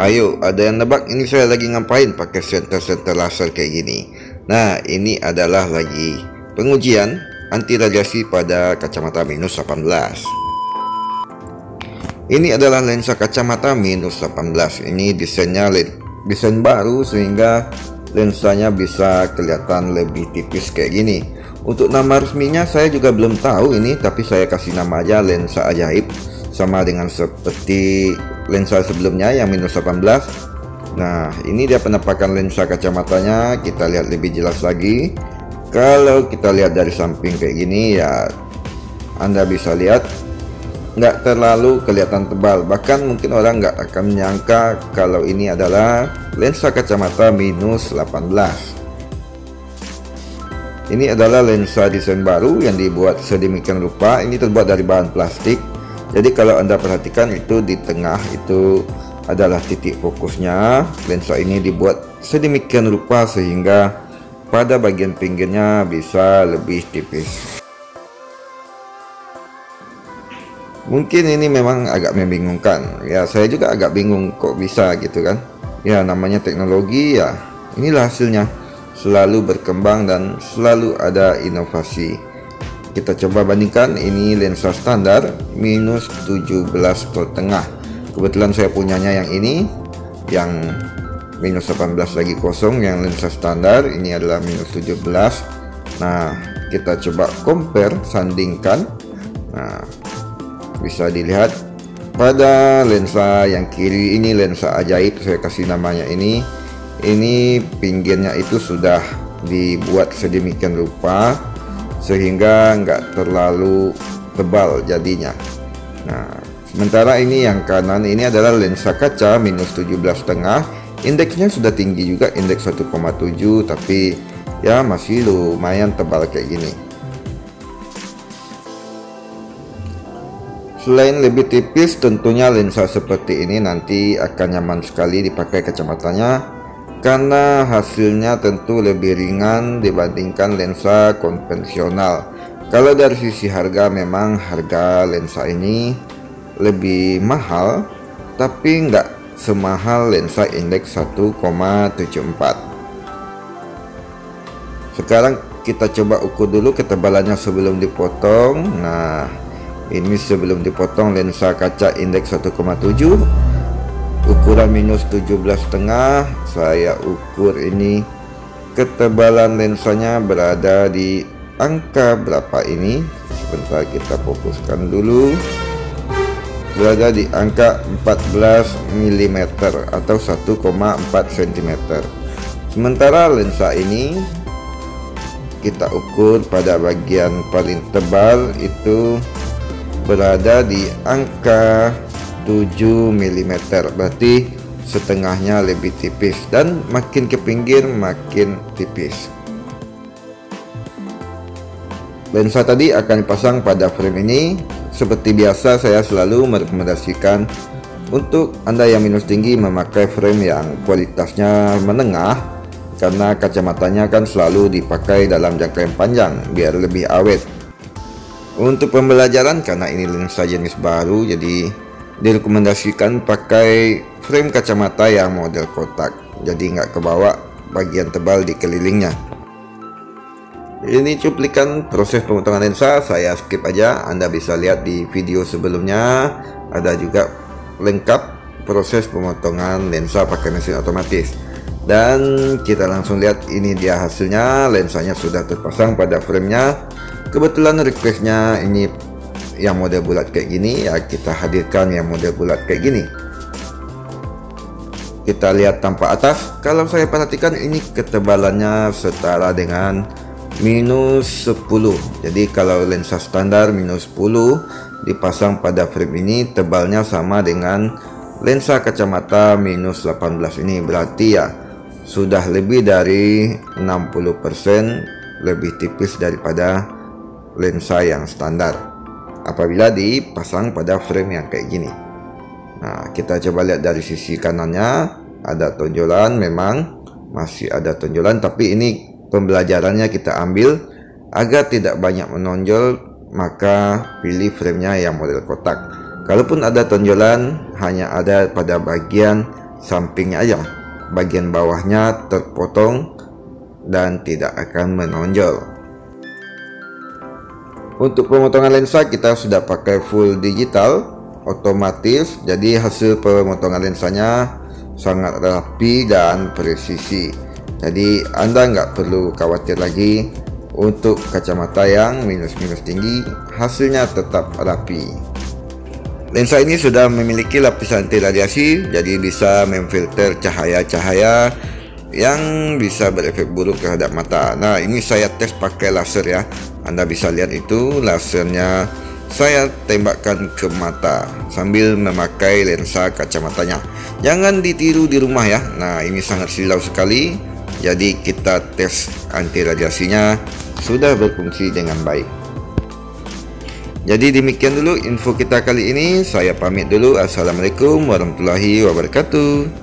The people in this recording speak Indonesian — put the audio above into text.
Ayo, ada yang nebak ini saya lagi ngapain pakai senter laser kayak gini? Nah, ini adalah lagi pengujian anti radiasi pada kacamata minus 18. Ini adalah lensa kacamata minus 18. Ini desainnya desain baru sehingga lensanya bisa kelihatan lebih tipis kayak gini. Untuk nama resminya saya juga belum tahu ini, tapi saya kasih nama aja lensa ajaib, sama dengan seperti lensa sebelumnya yang minus 18. Nah, ini dia penampakan lensa kacamatanya. Kita lihat lebih jelas lagi. Kalau kita lihat dari samping kayak gini ya, Anda bisa lihat nggak terlalu kelihatan tebal, bahkan mungkin orang nggak akan menyangka kalau ini adalah lensa kacamata minus 18. Ini adalah lensa desain baru yang dibuat sedemikian rupa. Ini terbuat dari bahan plastik, jadi kalau Anda perhatikan itu di tengah itu adalah titik fokusnya. Lensa ini dibuat sedemikian rupa sehingga pada bagian pinggirnya bisa lebih tipis. Mungkin ini memang agak membingungkan ya, saya juga agak bingung kok bisa gitu kan ya, namanya teknologi ya, inilah hasilnya, selalu berkembang dan selalu ada inovasi. Kita coba bandingkan, ini lensa standar minus 17,5. Kebetulan saya punyanya yang ini, yang minus 18 lagi kosong, yang lensa standar ini adalah minus 17. Nah, kita coba compare, sandingkan. Nah, bisa dilihat pada lensa yang kiri ini lensa ajaib, saya kasih namanya ini pinggirnya itu sudah dibuat sedemikian rupa sehingga nggak terlalu tebal jadinya. Nah, sementara ini yang kanan ini adalah lensa kaca minus 17,5. Indeksnya sudah tinggi juga, indeks 1,7, tapi ya masih lumayan tebal kayak gini. Selain lebih tipis, tentunya lensa seperti ini nanti akan nyaman sekali dipakai kacamatanya, karena hasilnya tentu lebih ringan dibandingkan lensa konvensional. Kalau dari sisi harga, memang harga lensa ini lebih mahal, tapi nggak semahal lensa indeks 1,74. Sekarang kita coba ukur dulu ketebalannya sebelum dipotong. Nah, ini sebelum dipotong lensa kaca indeks 1,7, ukuran minus 17,5. Saya ukur ini ketebalan lensanya berada di angka berapa ini, sebentar kita fokuskan dulu. Berada di angka 14 mm atau 1,4 cm. Sementara lensa ini kita ukur pada bagian paling tebal itu berada di angka 7 mm, berarti setengahnya lebih tipis, dan makin ke pinggir makin tipis. Lensa tadi akan dipasang pada frame ini. Seperti biasa, saya selalu merekomendasikan untuk Anda yang minus tinggi memakai frame yang kualitasnya menengah, karena kacamatanya kan selalu dipakai dalam jangka yang panjang biar lebih awet. Untuk pembelajaran, karena ini lensa jenis baru, jadi direkomendasikan pakai frame kacamata yang model kotak, jadi nggak kebawa bagian tebal di kelilingnya. Ini cuplikan proses pemotongan lensa, saya skip aja. Anda bisa lihat di video sebelumnya, ada juga lengkap proses pemotongan lensa pakai mesin otomatis. Dan kita langsung lihat, ini dia hasilnya. Lensanya sudah terpasang pada framenya. Kebetulan requestnya ini yang model bulat kayak gini, ya kita hadirkan yang model bulat kayak gini. Kita lihat tampak atas. Kalau saya perhatikan, ini ketebalannya setara dengan minus 10. Jadi kalau lensa standar minus 10 dipasang pada frame ini, tebalnya sama dengan lensa kacamata minus 18 ini. Berarti ya sudah lebih dari 60% lebih tipis daripada lensa yang standar apabila dipasang pada frame yang kayak gini. Nah, kita coba lihat dari sisi kanannya, ada tonjolan, memang masih ada tonjolan, tapi ini pembelajarannya kita ambil agar tidak banyak menonjol maka pilih framenya yang model kotak. Kalaupun ada tonjolan, hanya ada pada bagian sampingnya aja, bagian bawahnya terpotong dan tidak akan menonjol. Untuk pemotongan lensa kita sudah pakai full digital otomatis, jadi hasil pemotongan lensanya sangat rapi dan presisi. Jadi Anda nggak perlu khawatir lagi. Untuk kacamata yang minus-minus tinggi, hasilnya tetap rapi. Lensa ini sudah memiliki lapisan anti radiasi, jadi bisa memfilter cahaya-cahaya yang bisa berefek buruk terhadap mata. Nah, ini saya tes pakai laser ya. Anda bisa lihat itu lasernya saya tembakkan ke mata sambil memakai lensa kacamatanya. Jangan ditiru di rumah ya. Nah, ini sangat silau sekali. Jadi kita tes anti radiasinya sudah berfungsi dengan baik. Jadi demikian dulu info kita kali ini. Saya pamit dulu. Assalamualaikum warahmatullahi wabarakatuh.